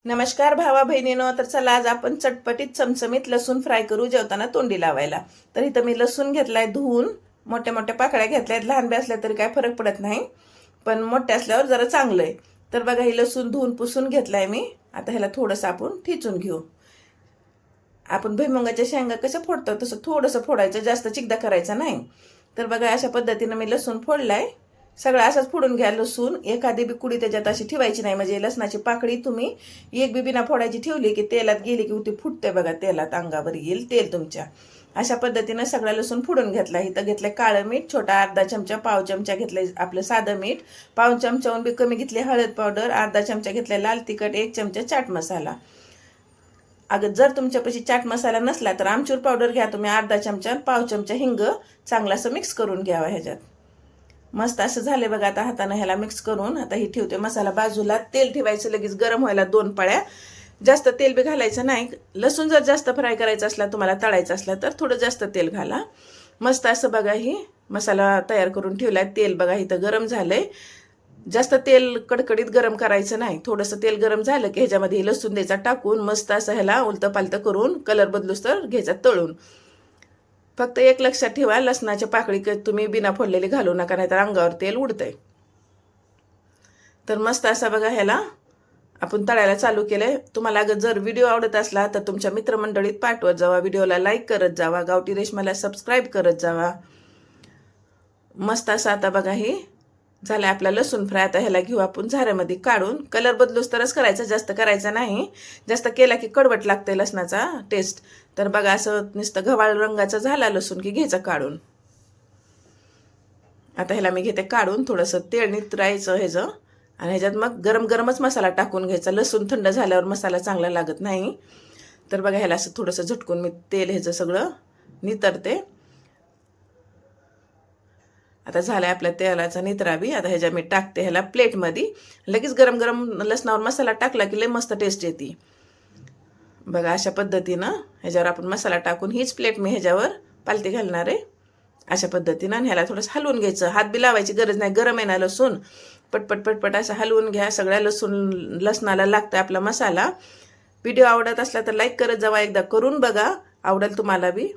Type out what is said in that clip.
नमस्कार भावा बहिणीनो. तर चला आज आपण चटपटीत चमचमीत लसूण फ्राय करू जेवताना तोंडी लावायला. तर इथं मी लसूण घेतलाय धुवून, मोठ्या मोठ्या पाकळ्या घेतल्यात. लहान बी असल्या तरी काय फरक पडत नाही, पण मोठ्या असल्यावर जरा चांगलं आहे. तर बघा, ही लसूण धुवून पुसून घेतलाय मी. आता ह्याला थोडंसं आपण ठेचून घेऊ. आपण भुईमुगाच्या शेंगा कसं फोडतो तसं थोडंसं फोडायचं, जास्त चिकदा करायचा नाही. तर बघा, अशा पद्धतीनं मी लसूण फोडलाय. सगळं असंच फोडून घ्या. लसूण एखादी बी कुडी त्याच्यात अशी ठेवायची नाही, म्हणजे लसणाची पाकळी तुम्ही एक बी बिना फोडायची ठेवली की तेलात गेली की ती फुटते बघा, तेलात अंगावर येईल तेल तुमच्या. अशा पद्धतीनं सगळा लसूण फोडून घेतला. इथं घेतलं काळं मीठ छोटा अर्धा चमचा, पाव चमचा घेतलंय आपलं साधं मीठ, पाव चमचाहून बी कमी घेतले हळद पावडर, अर्धा चमचा घेतलाय लाल तिखट, एक चमचा चाट मसाला. अगं जर तुमच्यापाशी चाट मसाला नसला तर आमचूर पावडर घ्या तुम्ही अर्धा चमचा, पाव चमचा हिंग चांगला असं मिक्स करून घ्यावा ह्याच्यात. मस्त असं झाले बघा. आता हाताने ह्याला मिक्स करून आता ही ठेवते मसाला बाजूला. तेल ठेवायचं लगेच गरम व्हायला 2 पळ्या. जास्त तेल बी घालायचं नाही. लसूण जर जास्त फ्राय करायचा असला, तुम्हाला तळायचा असला तर थोडं जास्त तेल घाला. मस्त असं बघा ही मसाला तयार करून ठेवलाय. तेल बघा इथं गरम झालंय. जास्त तेल कडकडीत गरम करायचं नाही. थोडंसं तेल गरम झालं की ह्याच्यामध्ये लसूण द्यायचा टाकून मस्त असं ह्याला उलतं पालतं करून कलर बदलूस तर घ्यायचा तळून. फक्त एक लक्षात ठेवा, लसणाची पाकळी तुम्ही बिना फोडलेली घालू नका, नाहीतर अंगावर तेल उडतंय. तर मस्त असा बघा ह्याला आपण तळायला चालू केलंय. तुम्हाला अगं जर व्हिडिओ आवडत असला तर तुमच्या मित्रमंडळीत पाठवत जावा, व्हिडिओला लाईक करत जावा, गावठी रेशमाला सबस्क्राईब करत जावा. मस्त असं आता बघा हे झालं आपला लसूण फ्राय. आता ह्याला घेऊ आपण झाऱ्यामध्ये काढून. कलर बदलूस तरच करायचा, जास्त करायचा नाही. जास्त केला की कडवट लागतंय लसणाचा टेस्ट. तर बघा असं नुसतं गव्हाळ रंगाचा झाला लसूण की घ्यायचं काढून. आता ह्याला मी घेते काढून. थोडंसं तेल नितरायचं ह्याचं आणि ह्याच्यात मग गरम गरमच मसाला टाकून घ्यायचा. लसूण थंड झाल्यावर मसाला चांगला लागत नाही. तर बघा ह्याला असं थोडंसं झटकून मी तेल ह्याचं सगळं नितरते. आता झालाय आपल्या तेलाचा नितराबी. आता ह्याच्या मी टाकते ह्याला प्लेटमध्ये. लगेच गरम गरम लसणावर मसाला टाकला की लय मस्त टेस्ट येते बघा. अशा पद्धतीनं ह्याच्यावर आपण मसाला टाकून हीच प्लेट मी ह्याच्यावर पालती घालणार आहे. अशा पद्धतीनं आणि ह्याला थोडंसं हलवून घ्यायचं. हात बी लावायची गरज नाही, गरम आहे ना लसूण. पटपट पटपट असं हलवून घ्या. सगळ्या लसणाला लागतं आपला मसाला. व्हिडिओ आवडत असला तर लाईक करत जावा, एकदा करून बघा, आवडेल तुम्हाला बी.